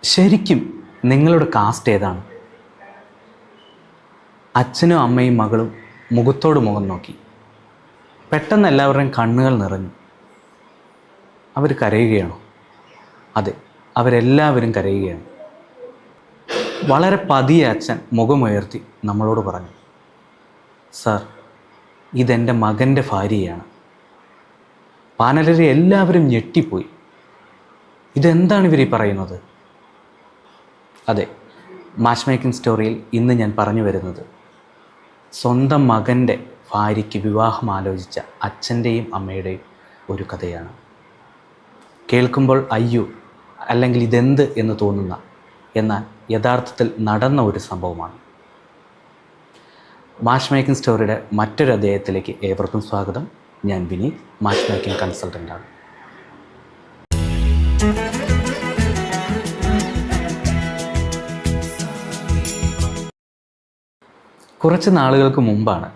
ശരിക്കും നിങ്ങളുടെ കാസ്റ്റ് ഏതാണ്? അച്ഛനും അമ്മയും മകളും മുഖത്തോട് മുഖം നോക്കി. പെട്ടെന്ന് എല്ലാവരുടെയും കണ്ണുകൾ നിറഞ്ഞു. അവർ കരയുകയാണോ? അതെ, അവരെല്ലാവരും കരയുകയാണ്. വളരെ പതിയെ അച്ഛൻ മുഖമുയർത്തി നമ്മളോട് പറഞ്ഞു, സാർ, ഇതെൻ്റെ മകൻ്റെ ഭാര്യയാണ്. പാനലരെ എല്ലാവരും ഞെട്ടിപ്പോയി. ഇതെന്താണ് ഇവർ ഈ പറയുന്നത്? അതെ, മാച്ച് മേക്കിംഗ് സ്റ്റോറിയിൽ ഇന്ന് ഞാൻ പറഞ്ഞു വരുന്നത് സ്വന്തം മകൻ്റെ ഭാര്യയ്ക്ക് വിവാഹം ആലോചിച്ച അച്ഛൻ്റെയും അമ്മയുടെയും ഒരു കഥയാണ്. കേൾക്കുമ്പോൾ അയ്യോ, അല്ലെങ്കിൽ ഇതെന്ത് എന്ന് തോന്നുന്ന, എന്നാൽ യഥാർത്ഥത്തിൽ നടന്ന ഒരു സംഭവമാണ്. മാച്ച് മേക്കിംഗ് സ്റ്റോറിയുടെ മറ്റൊരു അധ്യായത്തിലേക്ക് ഏവർക്കും സ്വാഗതം. ഞാൻ വിനീത്, മാച്ച് മേക്കിംഗ് കൺസൾട്ടൻ്റാണ്. കുറച്ച് നാളുകൾക്ക് മുമ്പാണ്,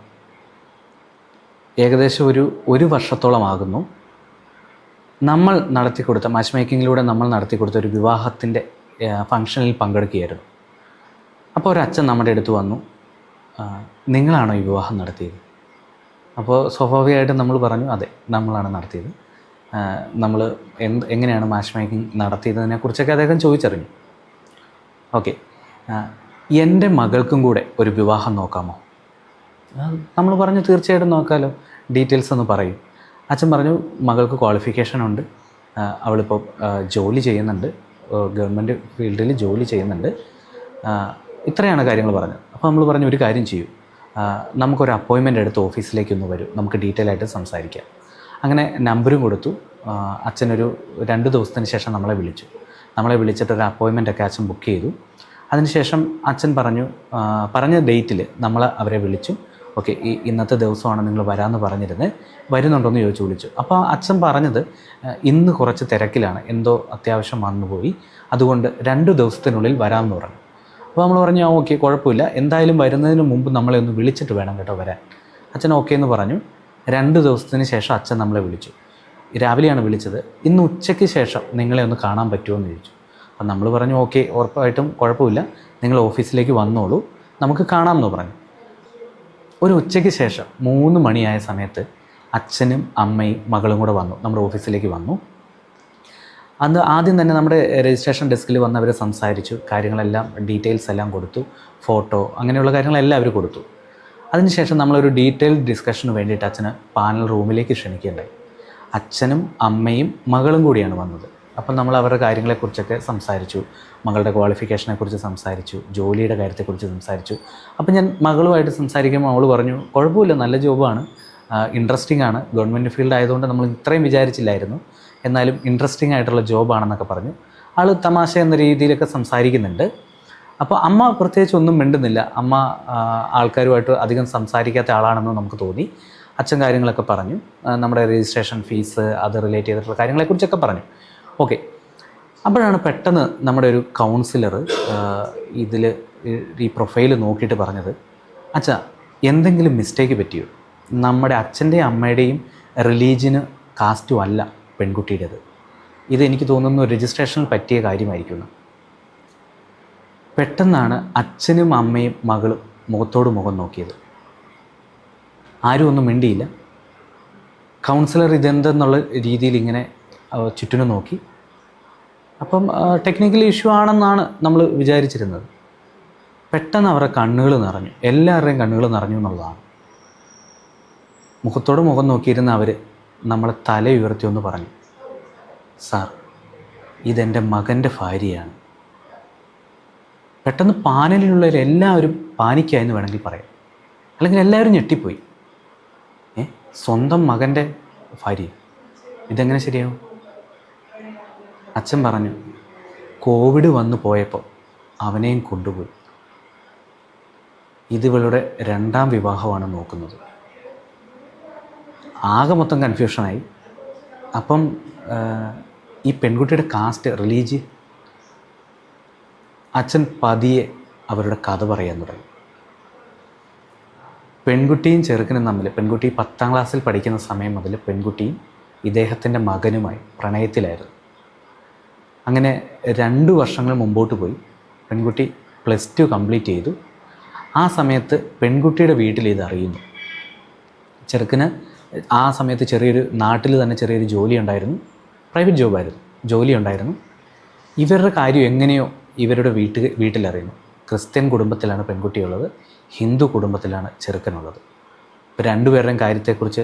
ഏകദേശം ഒരു വർഷത്തോളമാകുന്നു, നമ്മൾ നടത്തിക്കൊടുത്ത മാച്ച് മേക്കിങ്ങിലൂടെ നമ്മൾ നടത്തിക്കൊടുത്ത ഒരു വിവാഹത്തിൻ്റെ ഫംഗ്ഷനിൽ പങ്കെടുക്കുകയായിരുന്നു. അപ്പോൾ ഒരു അച്ഛൻ നമ്മുടെ അടുത്ത് വന്നു, നിങ്ങളാണോ ഈ വിവാഹം നടത്തിയത്? അപ്പോൾ സ്വാഭാവികമായിട്ടും നമ്മൾ പറഞ്ഞു, അതെ, നമ്മളാണ് നടത്തിയത്. നമ്മൾ എങ്ങനെയാണ് മാച്ച് മേക്കിംഗ് നടത്തിയതിനെക്കുറിച്ചൊക്കെ അദ്ദേഹം ചോദിച്ചറിഞ്ഞു. ഓക്കെ, എൻ്റെ മകൾക്കും കൂടെ ഒരു വിവാഹം നോക്കാമോ? നമ്മൾ പറഞ്ഞു, തീർച്ചയായിട്ടും നോക്കാമല്ലോ, ഡീറ്റെയിൽസ് ഒന്ന് പറയും. അച്ഛൻ പറഞ്ഞു, മകൾക്ക് ക്വാളിഫിക്കേഷൻ ഉണ്ട്, അവളിപ്പോൾ ജോലി ചെയ്യുന്നുണ്ട്, ഗവൺമെൻറ് ഫീൽഡിൽ ജോലി ചെയ്യുന്നുണ്ട്, ഇത്രയാണ് കാര്യങ്ങൾ പറഞ്ഞത്. അപ്പോൾ നമ്മൾ പറഞ്ഞു, ഒരു കാര്യം ചെയ്യൂ, നമുക്കൊരു അപ്പോയിൻമെൻ്റ് എടുത്ത് ഓഫീസിലേക്കൊന്ന് വരൂ, നമുക്ക് ഡീറ്റെയിൽ ആയിട്ട് സംസാരിക്കാം. അങ്ങനെ നമ്പറും കൊടുത്തു. അച്ഛനൊരു 2 ദിവസത്തിന് ശേഷം നമ്മളെ വിളിച്ചിട്ട് ഒരു അപ്പോയിൻമെൻ്റൊക്കെ അച്ഛൻ ബുക്ക് ചെയ്തു. അതിനുശേഷം അച്ഛൻ പറഞ്ഞ ഡേറ്റിൽ നമ്മൾ അവരെ വിളിച്ചു. ഓക്കെ, ഇന്നത്തെ ദിവസമാണ് നിങ്ങൾ വരാമെന്ന് പറഞ്ഞിരുന്നത്, വരുന്നുണ്ടോയെന്ന് വിളിച്ചു. അപ്പോൾ അച്ഛൻ പറഞ്ഞത്, ഇന്ന് കുറച്ച് തിരക്കിലാണ്, എന്തോ അത്യാവശ്യം വന്നുപോയി, അതുകൊണ്ട് 2 ദിവസത്തിനുള്ളിൽ വരാമെന്ന് പറഞ്ഞു. അപ്പോൾ നമ്മൾ പറഞ്ഞു, ഓക്കെ, കുഴപ്പമില്ല, എന്തായാലും വരുന്നതിന് മുമ്പ് നമ്മളെ ഒന്ന് വിളിച്ചിട്ട് വേണം കേട്ടോ വരാൻ. അച്ഛൻ ഓക്കെ എന്ന് പറഞ്ഞു. 2 ദിവസത്തിന് ശേഷം അച്ഛൻ നമ്മളെ വിളിച്ചു. രാവിലെയാണ് വിളിച്ചത്. ഇന്ന് ഉച്ചയ്ക്ക് ശേഷം നിങ്ങളെ ഒന്ന് കാണാൻ പറ്റുമോ എന്ന് ചോദിച്ചു. അപ്പം നമ്മൾ പറഞ്ഞു, ഓക്കെ, ഉറപ്പായിട്ടും കുഴപ്പമില്ല, നിങ്ങൾ ഓഫീസിലേക്ക് വന്നോളൂ, നമുക്ക് കാണാമെന്ന് പറഞ്ഞു. ഒരു ഉച്ചയ്ക്ക് ശേഷം 3 മണിയായ സമയത്ത് അച്ഛനും അമ്മയും മകളും കൂടെ വന്നു, നമ്മുടെ ഓഫീസിലേക്ക് വന്നു. അന്ന് ആദ്യം തന്നെ നമ്മുടെ രജിസ്ട്രേഷൻ ഡെസ്കിൽ വന്ന് അവർ സംസാരിച്ചു, കാര്യങ്ങളെല്ലാം ഡീറ്റെയിൽസ് എല്ലാം കൊടുത്തു, ഫോട്ടോ, അങ്ങനെയുള്ള കാര്യങ്ങളെല്ലാം അവർ കൊടുത്തു. അതിനുശേഷം നമ്മളൊരു ഡീറ്റെയിൽഡ് ഡിസ്കഷന് വേണ്ടിയിട്ട് അച്ഛന് പാനൽ റൂമിലേക്ക് ക്ഷണിക്കുകയുണ്ടായി. അച്ഛനും അമ്മയും മകളും കൂടിയാണ് വന്നത്. അപ്പം നമ്മൾ അവരുടെ കാര്യങ്ങളെക്കുറിച്ചൊക്കെ സംസാരിച്ചു, മകളുടെ ക്വാളിഫിക്കേഷനെക്കുറിച്ച് സംസാരിച്ചു, ജോലിയുടെ കാര്യത്തെക്കുറിച്ച് സംസാരിച്ചു. അപ്പം ഞാൻ മകളുമായിട്ട് സംസാരിക്കുമ്പോൾ അവൾ പറഞ്ഞു, കുഴപ്പമില്ല, നല്ല ജോബാണ്, ഇൻട്രസ്റ്റിംഗ് ആണ്, ഗവൺമെൻറ് ഫീൽഡ് ആയതുകൊണ്ട് നമ്മൾ ഇത്രയും വിചാരിച്ചില്ലായിരുന്നു, എന്നാലും ഇൻട്രസ്റ്റിംഗ് ആയിട്ടുള്ള ജോബാണെന്നൊക്കെ പറഞ്ഞു. ആൾ തമാശ എന്ന രീതിയിലൊക്കെ സംസാരിക്കുന്നുണ്ട്. അപ്പോൾ അമ്മ പ്രത്യേകിച്ച് ഒന്നും മിണ്ടുന്നില്ല. അമ്മ ആൾക്കാരുമായിട്ട് അധികം സംസാരിക്കാത്ത ആളാണെന്ന് നമുക്ക് തോന്നി. അച്ഛൻ കാര്യങ്ങളൊക്കെ പറഞ്ഞു, നമ്മുടെ രജിസ്ട്രേഷൻ ഫീസ്, അത് റിലേറ്റ് ചെയ്തിട്ടുള്ള കാര്യങ്ങളെക്കുറിച്ചൊക്കെ പറഞ്ഞു. ഓക്കെ, അപ്പോഴാണ് പെട്ടെന്ന് നമ്മുടെ ഒരു കൗൺസിലർ ഈ പ്രൊഫൈൽ നോക്കിയിട്ട് പറഞ്ഞത്, അച്ഛാ, എന്തെങ്കിലും മിസ്റ്റേക്ക് പറ്റിയോ? നമ്മുടെ അച്ഛൻ്റെയും അമ്മയുടെയും റിലീജിയന് കാസ്റ്റും അല്ല പെൺകുട്ടിയുടേത്, ഇതെനിക്ക് തോന്നുന്നു രജിസ്ട്രേഷനിൽ പറ്റിയ കാര്യമായിരിക്കുന്നു. പെട്ടെന്നാണ് അച്ഛനും അമ്മയും മകളും മുഖത്തോട് മുഖം നോക്കിയത്. ആരും ഒന്നും മിണ്ടിയില്ല. കൗൺസിലർ ഇതെന്തെന്നുള്ള രീതിയിൽ ഇങ്ങനെ ചുറ്റിനും നോക്കി. അപ്പം ടെക്നിക്കൽ ഇഷ്യൂ ആണെന്നാണ് നമ്മൾ വിചാരിച്ചിരുന്നത്. പെട്ടെന്ന് അവരുടെ കണ്ണുകൾ നിറഞ്ഞു, എല്ലാവരുടെയും കണ്ണുകൾ നിറഞ്ഞു എന്നുള്ളതാണ്. മുഖത്തോട് മുഖം നോക്കിയിരുന്ന അവർ നമ്മളെ തല ഉയർത്തി ഒന്ന് പറഞ്ഞു, സാർ, ഇതെൻ്റെ മകൻ്റെ ഭാര്യയാണ്. പെട്ടെന്ന് പാനലിലുള്ളവരെല്ലാവരും പാനിക്കായെന്ന് വേണമെങ്കിൽ പറയാം, അല്ലെങ്കിൽ എല്ലാവരും ഞെട്ടിപ്പോയി. സ്വന്തം മകൻ്റെ ഭാര്യ, ഇതെങ്ങനെ ശരിയാവും? അച്ഛൻ പറഞ്ഞു, കോവിഡ് വന്നു പോയപ്പോൾ അവനെയും കൊണ്ടുപോയി. ഇതിവളുടെ 2ാം വിവാഹമാണ് നോക്കുന്നത്. ആകെ മൊത്തം കൺഫ്യൂഷനായി. അപ്പം ഈ പെൺകുട്ടിയുടെ കാസ്റ്റ്, റിലീജിയൻ, അച്ഛൻ പതിയെ അവരുടെ കഥ പറയാൻ തുടങ്ങി. പെൺകുട്ടിയും ചെറുക്കനും തമ്മിൽ, പെൺകുട്ടി 10ാം ക്ലാസ്സിൽ പഠിക്കുന്ന സമയം മുതൽ പെൺകുട്ടിയും ഇദ്ദേഹത്തിൻ്റെ മകനുമായി പ്രണയത്തിലായിരുന്നു. അങ്ങനെ 2 വർഷങ്ങൾ മുമ്പോട്ട് പോയി. പെൺകുട്ടി +2 കംപ്ലീറ്റ് ചെയ്തു. ആ സമയത്ത് പെൺകുട്ടിയുടെ വീട്ടിൽ ഇത് അറിയുന്നു. ചെറുക്കന് ആ സമയത്ത് നാട്ടിൽ തന്നെ ചെറിയൊരു ജോലി ഉണ്ടായിരുന്നു, പ്രൈവറ്റ് ജോബായിരുന്നു, ജോലി ഉണ്ടായിരുന്നു. ഇവരുടെ കാര്യം എങ്ങനെയോ ഇവരുടെ വീട്ടിലറിയുന്നു. ക്രിസ്ത്യൻ കുടുംബത്തിലാണ് പെൺകുട്ടിയുള്ളത്, ഹിന്ദു കുടുംബത്തിലാണ് ചെറുക്കനുള്ളത്. ഇപ്പോൾ രണ്ടുപേരുടെയും കാര്യത്തെക്കുറിച്ച്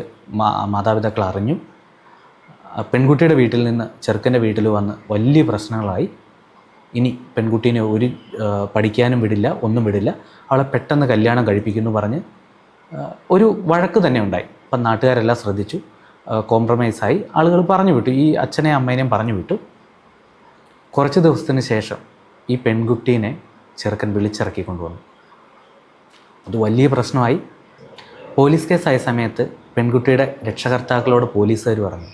മാതാപിതാക്കൾ അറിഞ്ഞു. പെൺകുട്ടിയുടെ വീട്ടിൽ നിന്ന് ചെറുക്കൻ്റെ വീട്ടിൽ വന്ന് വലിയ പ്രശ്നങ്ങളായി. ഇനി പെൺകുട്ടീനെ പഠിക്കാനും വിടില്ല, ഒന്നും വിടില്ല, അവളെ പെട്ടെന്ന് കല്യാണം കഴിപ്പിക്കുന്നു പറഞ്ഞ് ഒരു വഴക്ക് തന്നെ ഉണ്ടായി. അപ്പം നാട്ടുകാരെല്ലാം ശ്രദ്ധിച്ചു, കോംപ്രമൈസായി, ആളുകൾ പറഞ്ഞു വിട്ടു, ഈ അച്ഛനെയും അമ്മേനെയും പറഞ്ഞു വിട്ടു. കുറച്ച് ദിവസത്തിന് ശേഷം ഈ പെൺകുട്ടീനെ ചെറുക്കൻ വിളിച്ചിറക്കി കൊണ്ടുവന്നു. അത് വലിയ പ്രശ്നമായി. പോലീസ് കേസായ സമയത്ത് പെൺകുട്ടിയുടെ രക്ഷകർത്താക്കളോട് പോലീസുകാർ പറഞ്ഞു,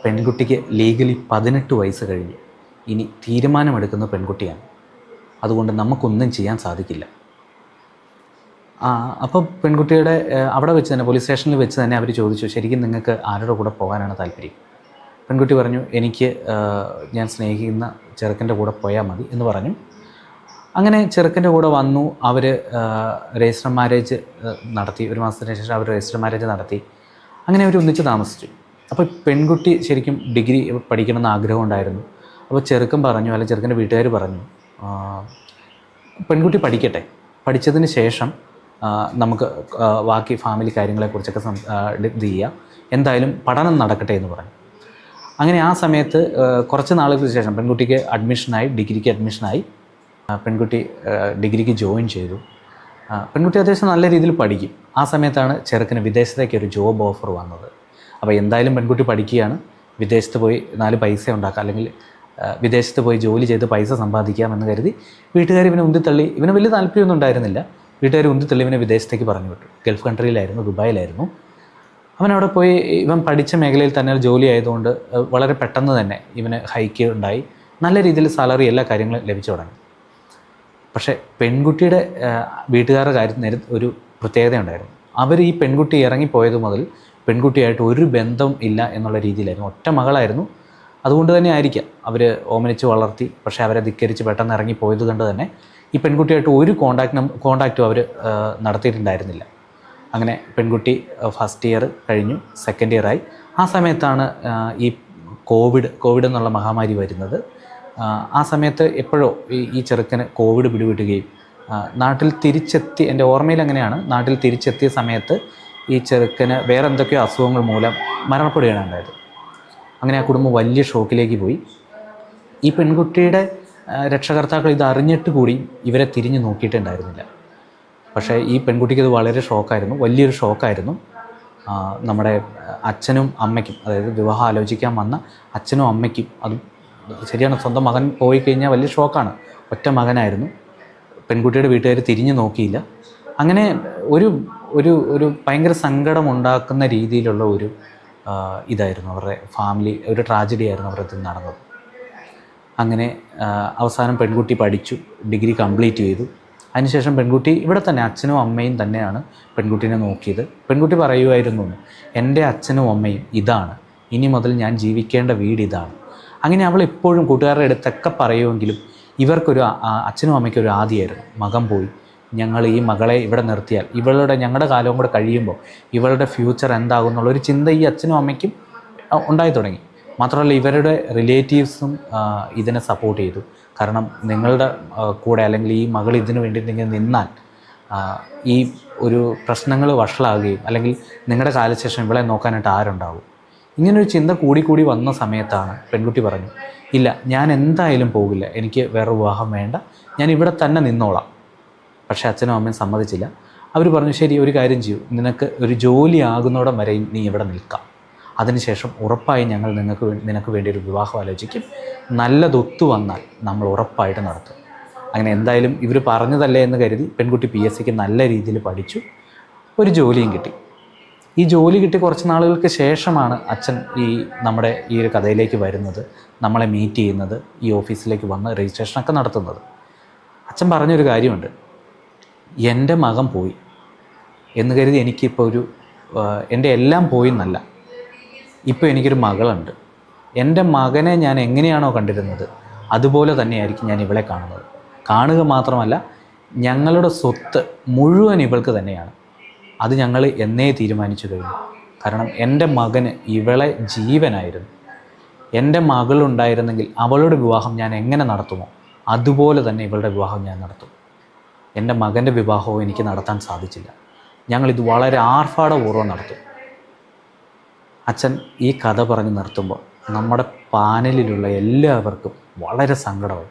പെൺകുട്ടിക്ക് ലീഗലി 18 വയസ്സ് കഴിഞ്ഞു, ഇനി തീരുമാനമെടുക്കുന്ന പെൺകുട്ടിയാണ്, അതുകൊണ്ട് നമുക്കൊന്നും ചെയ്യാൻ സാധിക്കില്ല. അപ്പോൾ പെൺകുട്ടിയുടെ അവിടെ വെച്ച് തന്നെ, പോലീസ് സ്റ്റേഷനിൽ വെച്ച് തന്നെ അവർ ചോദിച്ചു, ശരിക്കും നിങ്ങൾക്ക് ആരുടെ കൂടെ പോകാനാണ് താല്പര്യം? പെൺകുട്ടി പറഞ്ഞു, എനിക്ക് ഞാൻ സ്നേഹിക്കുന്ന ചെറുക്കൻ്റെ കൂടെ പോയാൽ മതി എന്ന് പറഞ്ഞു. അങ്ങനെ ചെറുക്കൻ്റെ കൂടെ വന്നു. അവർ രജിസ്റ്റർ മാരേജ് നടത്തി. 1 മാസത്തിന് ശേഷം അവർ രജിസ്റ്റർ മാരേജ് നടത്തി. അങ്ങനെ അവർ ഒന്നിച്ച് താമസിച്ചു. അപ്പോൾ പെൺകുട്ടി ശരിക്കും ഡിഗ്രി പഠിക്കണമെന്ന് ആഗ്രഹം ഉണ്ടായിരുന്നു. അപ്പോൾ ചെറുക്കൻ പറഞ്ഞു, അല്ലെങ്കിൽ ചെറുക്കൻ്റെ വീട്ടുകാർ പറഞ്ഞു, പെൺകുട്ടി പഠിക്കട്ടെ, പഠിച്ചതിന് ശേഷം നമുക്ക് ബാക്കി ഫാമിലി കാര്യങ്ങളെക്കുറിച്ചൊക്കെ ഇത് ചെയ്യാം, എന്തായാലും പഠനം നടക്കട്ടെ എന്ന് പറഞ്ഞു. അങ്ങനെ ആ സമയത്ത് കുറച്ച് നാളുകൾക്ക് ശേഷം പെൺകുട്ടിക്ക് അഡ്മിഷനായി, ഡിഗ്രിക്ക് അഡ്മിഷനായി. പെൺകുട്ടി ഡിഗ്രിക്ക് ജോയിൻ ചെയ്തു. പെൺകുട്ടി അത്യാവശ്യം നല്ല രീതിയിൽ പഠിക്കും. ആ സമയത്താണ് ചെറുക്കന് വിദേശത്തേക്ക് ഒരു ജോബ് ഓഫർ വന്നത്. അപ്പോൾ എന്തായാലും പെൺകുട്ടി പഠിക്കുകയാണ്, വിദേശത്ത് പോയി 4 പൈസ ഉണ്ടാക്കാം, അല്ലെങ്കിൽ വിദേശത്ത് പോയി ജോലി ചെയ്ത് പൈസ സമ്പാദിക്കാമെന്ന് കരുതി വീട്ടുകാർ ഇവനെ ഉന്തിത്തള്ളി. ഇവന് വലിയ താല്പര്യമൊന്നും ഉണ്ടായിരുന്നില്ല. വീട്ടുകാർ ഉന്തിത്തള്ളി ഇവനെ വിദേശത്തേക്ക് പറഞ്ഞു വിട്ടു. ഗൾഫ് കൺട്രിയിലായിരുന്നു, ദുബായിലായിരുന്നു. അവനവിടെ പോയി ഇവൻ പഠിച്ച മേഖലയിൽ തന്നെ ജോലി ആയതുകൊണ്ട് വളരെ പെട്ടെന്ന് തന്നെ ഇവന് ഹൈക്ക് ഉണ്ടായി, നല്ല രീതിയിൽ സാലറി, എല്ലാ കാര്യങ്ങളും ലഭിച്ചു തുടങ്ങി. പക്ഷേ പെൺകുട്ടിയുടെ വീട്ടുകാരുടെ കാര്യത്തിൽ ഒരു പ്രത്യേകത ഉണ്ടായിരുന്നു. അവർ ഈ പെൺകുട്ടി ഇറങ്ങിപ്പോയത് മുതൽ പെൺകുട്ടിയായിട്ട് ഒരു ബന്ധം ഇല്ല എന്നുള്ള രീതിയിലായിരുന്നു. ഒറ്റ മകളായിരുന്നു. അതുകൊണ്ട് തന്നെ ആയിരിക്കാം അവർ ഓമനിച്ച് വളർത്തി. പക്ഷേ അവരെ ധിക്കരിച്ച് പെട്ടെന്ന് ഇറങ്ങിപ്പോയത് കൊണ്ട് തന്നെ ഈ പെൺകുട്ടിയായിട്ട് ഒരു കോണ്ടാക്റ്റും അവർ നടത്തിയിട്ടുണ്ടായിരുന്നില്ല. അങ്ങനെ പെൺകുട്ടി ഫസ്റ്റ് ഇയർ കഴിഞ്ഞു, സെക്കൻഡ് ഇയറായി. ആ സമയത്താണ് ഈ കോവിഡ് എന്നുള്ള മഹാമാരി വരുന്നത്. ആ സമയത്ത് എപ്പോഴോ ഈ ചെറുക്കന് കോവിഡ് പിടിപെടുകയും നാട്ടിൽ തിരിച്ചെത്തി, എൻ്റെ ഓർമ്മയിൽ അങ്ങനെയാണ്, നാട്ടിൽ തിരിച്ചെത്തിയ സമയത്ത് ഈ ചെറുക്കന് വേറെ എന്തൊക്കെയോ അസുഖങ്ങൾ മൂലം മരണപ്പെടുകയാണ് ഉണ്ടായത്. അങ്ങനെ ആ കുടുംബം വലിയ ഷോക്കിലേക്ക് പോയി. ഈ പെൺകുട്ടിയുടെ രക്ഷകർത്താക്കൾ ഇത് അറിഞ്ഞിട്ട് കൂടി ഇവരെ തിരിഞ്ഞു നോക്കിയിട്ടുണ്ടായിരുന്നില്ല. പക്ഷേ ഈ പെൺകുട്ടിക്ക് ഇത് വളരെ ഷോക്കായിരുന്നു, വലിയൊരു ഷോക്കായിരുന്നു. നമ്മുടെ അച്ഛനും അമ്മയ്ക്കും, അതായത് വിവാഹം ആലോചിക്കാൻ വന്ന അച്ഛനും അമ്മയ്ക്കും അത് ശരിയാണ്, സ്വന്തം മകൻ പോയി കഴിഞ്ഞാൽ വലിയ ഷോക്കാണ്. ഒറ്റ മകനായിരുന്നു. പെൺകുട്ടിയുടെ വീട്ടുകാർ തിരിഞ്ഞു നോക്കിയില്ല. അങ്ങനെ ഒരു ഒരു ഒരു ഭയങ്കര സങ്കടമുണ്ടാക്കുന്ന രീതിയിലുള്ള ഒരു ഇതായിരുന്നു അവരുടെ ഫാമിലി, ഒരു ട്രാജഡി ആയിരുന്നു അവരുടെ നടന്നത്. അങ്ങനെ അവസാനം പെൺകുട്ടി പഠിച്ചു, ഡിഗ്രി കംപ്ലീറ്റ് ചെയ്തു. അതിനുശേഷം പെൺകുട്ടി ഇവിടെ തന്നെ, അച്ഛനും അമ്മയും തന്നെയാണ് പെൺകുട്ടീനെ നോക്കിയത്. പെൺകുട്ടി പറയുമായിരുന്നു, എൻ്റെ അച്ഛനും അമ്മയും ഇതാണ്, ഇനി മുതൽ ഞാൻ ജീവിക്കേണ്ട വീട് ഇതാണ്. അങ്ങനെ അവൾ എപ്പോഴും കൂട്ടുകാരുടെ അടുത്തൊക്കെ പറയുമെങ്കിലും ഇവർക്കൊരു അച്ഛനും അമ്മയ്ക്കൊരു ആദിയായിരുന്നു, മകൻ പോയി, ഞങ്ങൾ ഈ മകളെ ഇവിടെ നിർത്തിയാൽ ഞങ്ങളുടെ കാലവും കൂടെ കഴിയുമ്പോൾ ഇവളുടെ ഫ്യൂച്ചർ എന്താകും എന്നുള്ളൊരു ചിന്ത ഈ അച്ഛനും അമ്മയ്ക്കും ഉണ്ടായി തുടങ്ങി. മാത്രമല്ല ഇവരുടെ റിലേറ്റീവ്സും ഇതിനെ സപ്പോർട്ട് ചെയ്തു. കാരണം നിങ്ങളുടെ കൂടെ, അല്ലെങ്കിൽ ഈ മകൾ ഇതിനു വേണ്ടി നിങ്ങൾ നിന്നാൽ ഈ ഒരു പ്രശ്നങ്ങൾ വഷളാകുകയും, അല്ലെങ്കിൽ നിങ്ങളുടെ കാലശേഷം ഇവളെ നോക്കാനായിട്ട് ആരുണ്ടാവും, ഇങ്ങനൊരു ചിന്ത കൂടി വന്ന സമയത്താണ് പെൺകുട്ടി പറഞ്ഞു, ഇല്ല, ഞാൻ എന്തായാലും പോകില്ല, എനിക്ക് വേറെ വിവാഹം വേണ്ട, ഞാൻ ഇവിടെ തന്നെ നിന്നോളാം. പക്ഷേ അച്ഛനും അമ്മയും സമ്മതിച്ചില്ല. അവർ പറഞ്ഞു, ശരി, ഒരു കാര്യം ചെയ്യൂ, നിനക്ക് ഒരു ജോലി ആകുന്നോടം വരെ നീ ഇവിടെ നിൽക്കാം, അതിനുശേഷം ഉറപ്പായി ഞങ്ങൾ നിനക്ക് വേണ്ടി ഒരു വിവാഹം ആലോചിക്കും, നല്ലതൊത്തു വന്നാൽ നമ്മൾ ഉറപ്പായിട്ട് നടത്തും. അങ്ങനെ എന്തായാലും ഇവർ പറഞ്ഞതല്ലേ എന്ന് കരുതി പെൺകുട്ടി PSCക്ക് നല്ല രീതിയിൽ പഠിച്ചു, ഒരു ജോലിയും കിട്ടി. ഈ ജോലി കിട്ടി കുറച്ച് നാളുകൾക്ക് ശേഷമാണ് അച്ഛൻ നമ്മുടെ ഈ ഒരു കഥയിലേക്ക് വരുന്നത്, നമ്മളെ മീറ്റ് ചെയ്യുന്നത്, ഈ ഓഫീസിലേക്ക് വന്ന് രജിസ്ട്രേഷനൊക്കെ നടത്തുന്നത്. അച്ഛൻ പറഞ്ഞൊരു കാര്യമുണ്ട്, എൻ്റെ മകൻ പോയി എന്ന് കരുതി എനിക്കിപ്പോൾ എൻ്റെ എല്ലാം പോയി എന്നല്ല, ഇപ്പോൾ എനിക്കൊരു മകളുണ്ട്, എൻ്റെ മകനെ ഞാൻ എങ്ങനെയാണോ കണ്ടിരുന്നത് അതുപോലെ തന്നെയായിരിക്കും ഞാൻ ഇവളെ കാണുന്നത്. കാണുക മാത്രമല്ല, ഞങ്ങളുടെ സ്വത്ത് മുഴുവൻ ഇവൾക്ക് തന്നെയാണ്. അത് ഞങ്ങൾ എന്നേ തീരുമാനിച്ചു കഴിഞ്ഞു. കാരണം എൻ്റെ മകന് ഇവളെ ജീവനായിരുന്നു. എൻ്റെ മകളുണ്ടായിരുന്നെങ്കിൽ അവളുടെ വിവാഹം ഞാൻ എങ്ങനെ നടത്തുമോ അതുപോലെ തന്നെ ഇവളുടെ വിവാഹം ഞാൻ നടത്തും. എൻ്റെ മകൻ്റെ വിവാഹവും എനിക്ക് നടത്താൻ സാധിച്ചില്ല. ഞങ്ങളിത് വളരെ ആർഭാടപൂർവ്വം നടത്തും. അച്ഛൻ ഈ കഥ പറഞ്ഞ് നിർത്തുമ്പോൾ നമ്മുടെ പാനലിലുള്ള എല്ലാവർക്കും വളരെ സങ്കടമായി.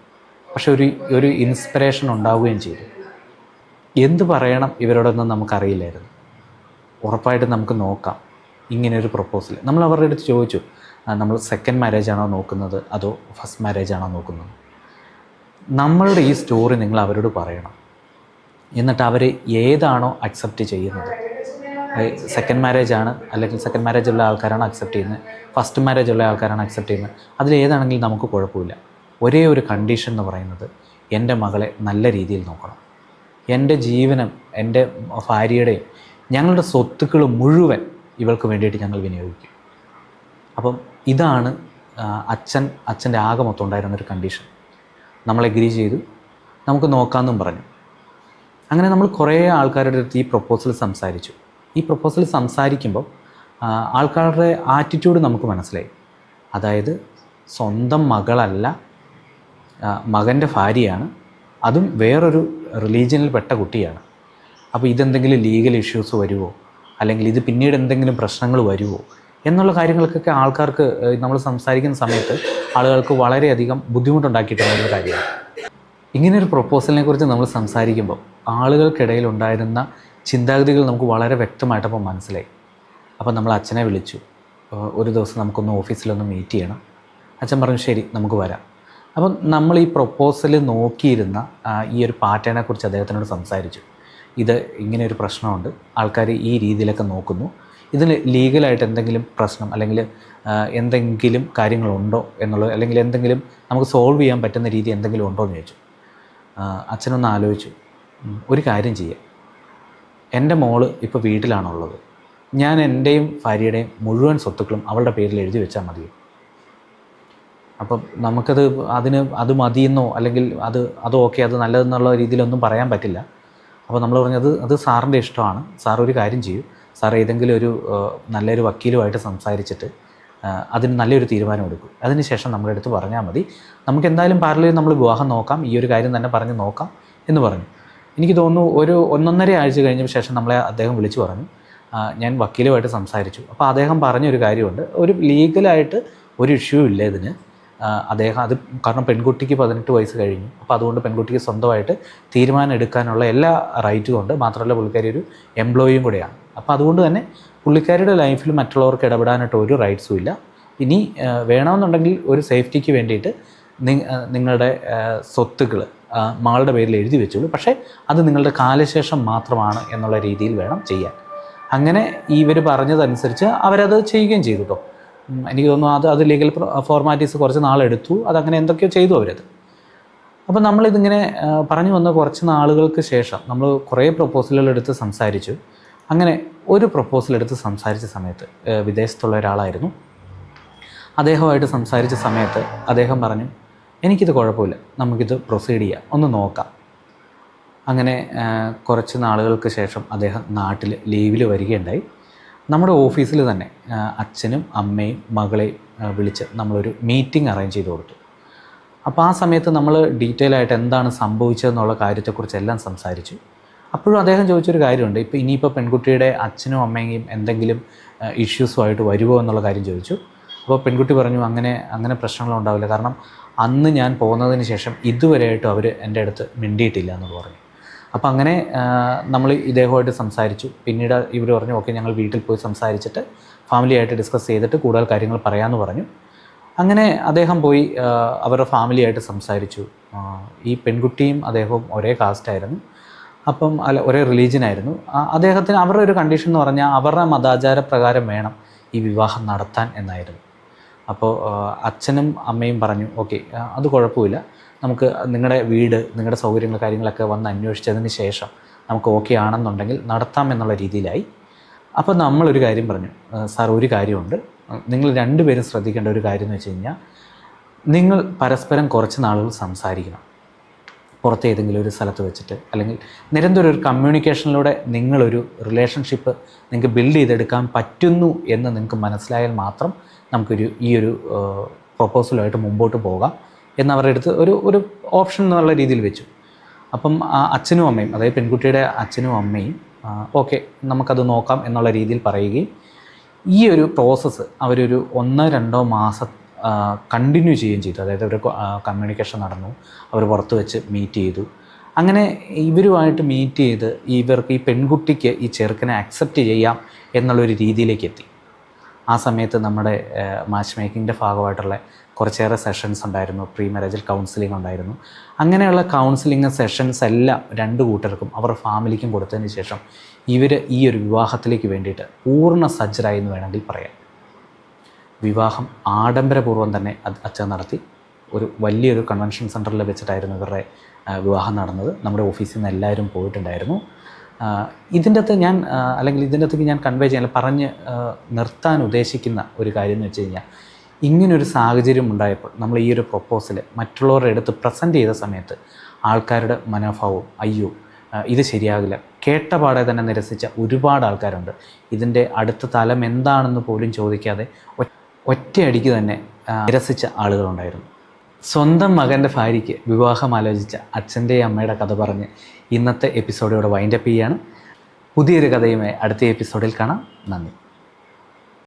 പക്ഷെ ഒരു ഇൻസ്പിറേഷൻ ഉണ്ടാവുകയും ചെയ്തു. എന്ത് പറയണം ഇവരോടൊന്നും നമുക്കറിയില്ലായിരുന്നു. ഉറപ്പായിട്ടും നമുക്ക് നോക്കാം ഇങ്ങനെയൊരു പ്രപ്പോസൽ. നമ്മൾ അവരുടെ അടുത്ത് ചോദിച്ചു, നമ്മൾ സെക്കൻഡ് മാരേജ് ആണോ നോക്കുന്നത് അതോ ഫസ്റ്റ് മാരേജ് ആണോ നോക്കുന്നത്? നമ്മളുടെ ഈ സ്റ്റോറി നിങ്ങൾ അവരോട് പറയണം. എന്നിട്ട് അവർ ഏതാണോ അക്സെപ്റ്റ് ചെയ്യുന്നത്, സെക്കൻഡ് മാരേജ് ആണ് അല്ലെങ്കിൽ സെക്കൻഡ് മാരേജ് ഉള്ള ആൾക്കാരാണ് അക്സെപ്റ്റ് ചെയ്യുന്നത്, ഫസ്റ്റ് മാരേജ് ഉള്ള ആൾക്കാരാണ് അക്സെപ്റ്റ് ചെയ്യുന്നത്, അതിലേതാണെങ്കിലും നമുക്ക് കുഴപ്പമില്ല. ഒരേ ഒരു കണ്ടീഷൻ എന്ന് പറയുന്നത്, എൻ്റെ മകളെ നല്ല രീതിയിൽ നോക്കണം. എൻ്റെ ജീവനം, എൻ്റെ ഭാര്യയുടെയും ഞങ്ങളുടെ സ്വത്തുക്കൾ മുഴുവൻ ഇവൾക്ക് വേണ്ടിയിട്ട് ഞങ്ങൾ വിനിയോഗിക്കും. അപ്പം ഇതാണ് അച്ഛൻ്റെ ആകെ മൊത്തം ഉണ്ടായിരുന്നൊരു കണ്ടീഷൻ. നമ്മൾ എഗ്രി ചെയ്തു, നമുക്ക് നോക്കാമെന്നും പറഞ്ഞു. അങ്ങനെ നമ്മൾ കുറേ ആൾക്കാരുടെ അടുത്ത് ഈ പ്രൊപ്പോസൽ സംസാരിച്ചു. ഈ പ്രൊപ്പോസൽ സംസാരിക്കുമ്പോൾ ആൾക്കാരുടെ ആറ്റിറ്റ്യൂഡ് നമുക്ക് മനസ്സിലായി. അതായത് സ്വന്തം മകളല്ല, മകൻ്റെ ഭാര്യയാണ്, അതും വേറൊരു റിലീജിയനിൽപ്പെട്ട കുട്ടിയാണ്. അപ്പോൾ ഇതെന്തെങ്കിലും ലീഗൽ ഇഷ്യൂസ് വരുമോ, അല്ലെങ്കിൽ ഇത് പിന്നീട് എന്തെങ്കിലും പ്രശ്നങ്ങൾ വരുമോ എന്നുള്ള കാര്യങ്ങൾക്കൊക്കെ ആൾക്കാർക്ക് നമ്മൾ സംസാരിക്കുന്ന സമയത്ത് ആളുകൾക്ക് വളരെയധികം ബുദ്ധിമുട്ടുണ്ടാക്കിയിട്ടുള്ളൊരു കാര്യമാണ്. ഇങ്ങനെയൊരു പ്രൊപ്പോസലിനെ കുറിച്ച് നമ്മൾ സംസാരിക്കുമ്പോൾ ആളുകൾക്കിടയിൽ ഉണ്ടായിരുന്ന ചിന്താഗതികൾ നമുക്ക് വളരെ വ്യക്തമായിട്ടപ്പോൾ മനസ്സിലായി. അപ്പോൾ നമ്മൾ അച്ഛനെ വിളിച്ചു. ഒരു ദിവസം നമുക്കൊന്ന് ഓഫീസിലൊന്ന് മീറ്റ് ചെയ്യണം. അച്ഛൻ പറഞ്ഞു ശരി നമുക്ക് വരാം. അപ്പം നമ്മൾ ഈ പ്രൊപ്പോസൽ നോക്കിയിരുന്ന ഈ ഒരു പാറ്റേണെ കുറിച്ച് അദ്ദേഹത്തിനോട് സംസാരിച്ചു. ഇത് ഇങ്ങനെയൊരു പ്രശ്നമുണ്ട്, ആൾക്കാർ ഈ രീതിയിലൊക്കെ നോക്കുന്നു, ഇതിന് ലീഗലായിട്ട് എന്തെങ്കിലും പ്രശ്നം അല്ലെങ്കിൽ എന്തെങ്കിലും കാര്യങ്ങളുണ്ടോ എന്നുള്ളത്, അല്ലെങ്കിൽ എന്തെങ്കിലും നമുക്ക് സോൾവ് ചെയ്യാൻ പറ്റുന്ന രീതി എന്തെങ്കിലും ഉണ്ടോ എന്ന് ചോദിച്ചു. അച്ഛനൊന്ന് ആലോചിച്ചു. ഒരു കാര്യം ചെയ്യാം, എൻ്റെ മോള് ഇപ്പോൾ വീട്ടിലാണുള്ളത്, ഞാൻ എൻ്റെയും ഭാര്യയുടെയും മുഴുവൻ സ്വത്തുക്കളും അവളുടെ പേരിൽ എഴുതി വെച്ചാൽ മതിയോ? അപ്പം നമുക്കത് അത് മതിയെന്നോ അല്ലെങ്കിൽ അത് ഓക്കെ അത് നല്ലതെന്നുള്ള രീതിയിലൊന്നും പറയാൻ പറ്റില്ല. അപ്പോൾ നമ്മൾ പറഞ്ഞത് അത് സാറിൻ്റെ ഇഷ്ടമാണ്, സാർ ഒരു കാര്യം ചെയ്യൂ, സാർ ഏതെങ്കിലും ഒരു നല്ലൊരു വക്കീലുമായിട്ട് സംസാരിച്ചിട്ട് അതിന് നല്ലൊരു തീരുമാനം എടുക്കും, അതിനുശേഷം നമ്മുടെ അടുത്ത് പറഞ്ഞാൽ മതി, നമുക്ക് എന്തായാലും പാരലൽ നമ്മൾ വിവാഹം നോക്കാം, ഈ ഒരു കാര്യം തന്നെ പറഞ്ഞ് നോക്കാം എന്ന് പറഞ്ഞു. എനിക്ക് തോന്നുന്നു ഒരു 1.5 ആഴ്ച കഴിഞ്ഞ ശേഷം നമ്മളെ അദ്ദേഹം വിളിച്ചു പറഞ്ഞു, ഞാൻ വക്കീലുമായിട്ട് സംസാരിച്ചു. അപ്പോൾ അദ്ദേഹം പറഞ്ഞൊരു കാര്യമുണ്ട്, ഒരു ലീഗലായിട്ട് ഒരു ഇഷ്യൂ ഇല്ല ഇതിന്. അദ്ദേഹം അത് കാരണം പെൺകുട്ടിക്ക് 18 വയസ്സ് കഴിഞ്ഞു, അപ്പോൾ അതുകൊണ്ട് പെൺകുട്ടിക്ക് സ്വന്തമായിട്ട് തീരുമാനം എടുക്കാനുള്ള എല്ലാ റൈറ്റും ഉണ്ട്. മാത്രമല്ല പുള്ളിക്കാരി ഒരു എംപ്ലോയിയും കൂടെയാണ്. അപ്പോൾ അതുകൊണ്ട് തന്നെ പുള്ളിക്കാരിയുടെ ലൈഫിൽ മറ്റുള്ളവർക്ക് ഇടപെടാനായിട്ട് ഒരു റൈറ്റ്സും ഇല്ല. ഇനി വേണമെന്നുണ്ടെങ്കിൽ ഒരു സേഫ്റ്റിക്ക് വേണ്ടിയിട്ട് നിങ്ങളുടെ സ്വത്തുക്കൾ മകളുടെ പേരിൽ എഴുതി വെച്ചോളൂ, പക്ഷേ അത് നിങ്ങളുടെ കാലശേഷം മാത്രമാണ് എന്നുള്ള രീതിയിൽ വേണം ചെയ്യാൻ. അങ്ങനെ ഇവർ പറഞ്ഞതനുസരിച്ച് അവരത് ചെയ്യുകയും ചെയ്തു കേട്ടോ. എനിക്ക് തോന്നുന്നു അത് ലീഗൽ ഫോർമാലിറ്റീസ് കുറച്ച് നാളെടുത്തു, അതങ്ങനെ എന്തൊക്കെയോ ചെയ്തു അവരത്. അപ്പോൾ നമ്മളിതിങ്ങനെ പറഞ്ഞു വന്ന കുറച്ച് നാളുകൾക്ക് ശേഷം നമ്മൾ കുറേ പ്രൊപ്പോസലുകൾ എടുത്ത് സംസാരിച്ചു. അങ്ങനെ ഒരു പ്രൊപ്പോസൽ എടുത്ത് സംസാരിച്ച സമയത്ത് വിദേശത്തുള്ള ഒരാളായിരുന്നു. അദ്ദേഹമായിട്ട് സംസാരിച്ച സമയത്ത് അദ്ദേഹം പറഞ്ഞു, എനിക്കിത് കുഴപ്പമില്ല, നമുക്കിത് പ്രൊസീഡ് ചെയ്യാം, ഒന്ന് നോക്കാം. അങ്ങനെ കുറച്ച് നാളുകൾക്ക് ശേഷം അദ്ദേഹം നാട്ടിൽ ലീവിൽ വരികയുണ്ടായി. നമ്മുടെ ഓഫീസിൽ തന്നെ അച്ഛനും അമ്മയും മകളെയും വിളിച്ച് നമ്മളൊരു മീറ്റിംഗ് അറേഞ്ച് ചെയ്ത് കൊടുത്തു. അപ്പോൾ ആ സമയത്ത് നമ്മൾ ഡീറ്റെയിൽ ആയിട്ട് എന്താണ് സംഭവിച്ചതെന്നുള്ള കാര്യത്തെക്കുറിച്ച് എല്ലാം സംസാരിച്ചു. അപ്പോഴും അദ്ദേഹം ചോദിച്ചൊരു കാര്യമുണ്ട്, ഇനിയിപ്പോൾ പെൺകുട്ടിയുടെ അച്ഛനും അമ്മയും എന്തെങ്കിലും ഇഷ്യൂസുമായിട്ട് വരുമോ എന്നുള്ള കാര്യം ചോദിച്ചു. അപ്പോൾ പെൺകുട്ടി പറഞ്ഞു അങ്ങനെ പ്രശ്നങ്ങളുണ്ടാവില്ല, കാരണം അന്ന് ഞാൻ പോകുന്നതിന് ശേഷം ഇതുവരെയായിട്ടും അവർ എൻ്റെ അടുത്ത് മിണ്ടിയിട്ടില്ല എന്ന് പറഞ്ഞു. അപ്പോൾ അങ്ങനെ നമ്മൾ ഇദ്ദേഹമായിട്ട് സംസാരിച്ചു. പിന്നീട് ഇവർ പറഞ്ഞു ഓക്കെ ഞങ്ങൾ വീട്ടിൽ പോയി സംസാരിച്ചിട്ട് ഫാമിലിയായിട്ട് ഡിസ്കസ് ചെയ്തിട്ട് കൂടുതൽ കാര്യങ്ങൾ പറയാമെന്ന് പറഞ്ഞു. അങ്ങനെ അദ്ദേഹം പോയി അവരുടെ ഫാമിലിയായിട്ട് സംസാരിച്ചു. ഈ പെൺകുട്ടിയും അദ്ദേഹവും ഒരേ കാസ്റ്റായിരുന്നു, അപ്പം ഒരേ റിലീജിയനായിരുന്നു. അദ്ദേഹത്തിന് അവരുടെ ഒരു കണ്ടീഷൻ എന്ന് പറഞ്ഞാൽ അവരുടെ മതാചാരപ്രകാരം വേണം ഈ വിവാഹം നടത്താൻ എന്നായിരുന്നു. അപ്പോൾ അച്ഛനും അമ്മയും പറഞ്ഞു ഓക്കെ അത് കുഴപ്പമില്ല, നമുക്ക് നിങ്ങളുടെ വീട് നിങ്ങളുടെ സൗകര്യങ്ങൾ കാര്യങ്ങളൊക്കെ വന്ന് അന്വേഷിച്ചതിന് ശേഷം നമുക്ക് ഓക്കെ ആണെന്നുണ്ടെങ്കിൽ നടത്താം എന്നുള്ള രീതിയിലായി. അപ്പോൾ നമ്മളൊരു കാര്യം പറഞ്ഞു, സാർ ഒരു കാര്യമുണ്ട്, നിങ്ങൾ രണ്ടുപേരും ശ്രദ്ധിക്കേണ്ട ഒരു കാര്യം എന്ന് വെച്ച് കഴിഞ്ഞാൽ, നിങ്ങൾ പരസ്പരം കുറച്ച് നാളുകൾ സംസാരിക്കണം. പുറത്ത് ഏതെങ്കിലും ഒരു സ്ഥലത്ത് വെച്ചിട്ട്, അല്ലെങ്കിൽ നിരന്തരം ഒരു കമ്മ്യൂണിക്കേഷനിലൂടെ നിങ്ങളൊരു റിലേഷൻഷിപ്പ് നിങ്ങൾക്ക് ബിൽഡ് ചെയ്തെടുക്കാൻ പറ്റുന്നു എന്ന് നിങ്ങൾക്ക് മനസ്സിലായാൽ മാത്രം നമുക്കൊരു ഈ ഒരു പ്രൊപ്പോസലുമായിട്ട് മുമ്പോട്ട് പോകാം എന്നവരുടെ അടുത്ത് ഒരു ഓപ്ഷൻ എന്നുള്ള രീതിയിൽ വെച്ചു. അപ്പം അച്ഛനും അമ്മയും, അതായത് പെൺകുട്ടിയുടെ അച്ഛനും അമ്മയും ഓക്കെ നമുക്കത് നോക്കാം എന്നുള്ള രീതിയിൽ പറയുകയും ഈ ഒരു പ്രോസസ്സ് അവരൊരു 1-2 മാസം കണ്ടിന്യൂ ചെയ്യുകയും ചെയ്തു. അതായത് അവർ കമ്മ്യൂണിക്കേഷൻ നടന്നു, അവർ പുറത്ത് വെച്ച് മീറ്റ് ചെയ്തു. അങ്ങനെ ഇവരുമായിട്ട് മീറ്റ് ചെയ്ത് ഇവർക്ക് ഈ പെൺകുട്ടിക്ക് ഈ ചെറുക്കനെ അക്സെപ്റ്റ് ചെയ്യാം എന്നുള്ളൊരു രീതിയിലേക്ക് എത്തി. ആ സമയത്ത് നമ്മുടെ മാച്ച് മേക്കിങ്ങിൻ്റെ ഭാഗമായിട്ടുള്ള കുറച്ചേറെ സെഷൻസ് ഉണ്ടായിരുന്നു. പ്രീ മാരേജൽ കൗൺസിലിംഗ് ഉണ്ടായിരുന്നു. അങ്ങനെയുള്ള കൗൺസിലിംഗ് സെഷൻസ് എല്ലാം രണ്ട് കൂട്ടർക്കും അവർ ഫാമിലിക്കും കൊടുത്തതിന് ശേഷം ഇവർ ഈ ഒരു വിവാഹത്തിലേക്ക് വേണ്ടിയിട്ട് പൂർണ്ണ സജ്ജരായി എന്ന് വേണമെങ്കിൽ പറയാം. വിവാഹം ആഡംബരപൂർവ്വം തന്നെ അച്ഛൻ നടത്തി. ഒരു വലിയൊരു കൺവെൻഷൻ സെൻറ്ററിൽ വെച്ചിട്ടായിരുന്നു ഇവരുടെ വിവാഹം നടന്നത്. നമ്മുടെ ഓഫീസിൽ നിന്ന് എല്ലാവരും പോയിട്ടുണ്ടായിരുന്നു. ഇതിൻ്റെ അകത്ത് ഇതിൻ്റെ അകത്തേക്ക് ഞാൻ കൺവേ ചെയ്യാൻ പറഞ്ഞ് നിർത്താൻ ഉദ്ദേശിക്കുന്ന ഒരു കാര്യം എന്ന് വെച്ച് കഴിഞ്ഞാൽ, ഇങ്ങനൊരു സാഹചര്യം ഉണ്ടായപ്പോൾ നമ്മൾ ഈ ഒരു പ്രൊപ്പോസൽ മറ്റുള്ളവരുടെ അടുത്ത് പ്രസൻറ്റ് ചെയ്ത സമയത്ത് ആൾക്കാരുടെ മനോഭാവവും അയ്യോ ഇത് ശരിയാകില്ല, കേട്ട പാടെ തന്നെ നിരസിച്ച ഒരുപാട് ആൾക്കാരുണ്ട്. ഇതിൻ്റെ അടുത്ത തലം എന്താണെന്ന് പോലും ചോദിക്കാതെ ഒറ്റയടിക്ക് തന്നെ നിരസിച്ച ആളുകളുണ്ടായിരുന്നു. സ്വന്തം മകൻ്റെ ഭാര്യയ്ക്ക് വിവാഹം ആലോചിച്ച അച്ഛൻ്റെയും അമ്മയുടെ കഥ പറഞ്ഞ് ഇന്നത്തെ എപ്പിസോഡ് ഇവിടെ വൈൻഡപ്പ് ചെയ്യുകയാണ്. പുതിയൊരു കഥയുമായി അടുത്ത എപ്പിസോഡിൽ കാണാം. നന്ദി.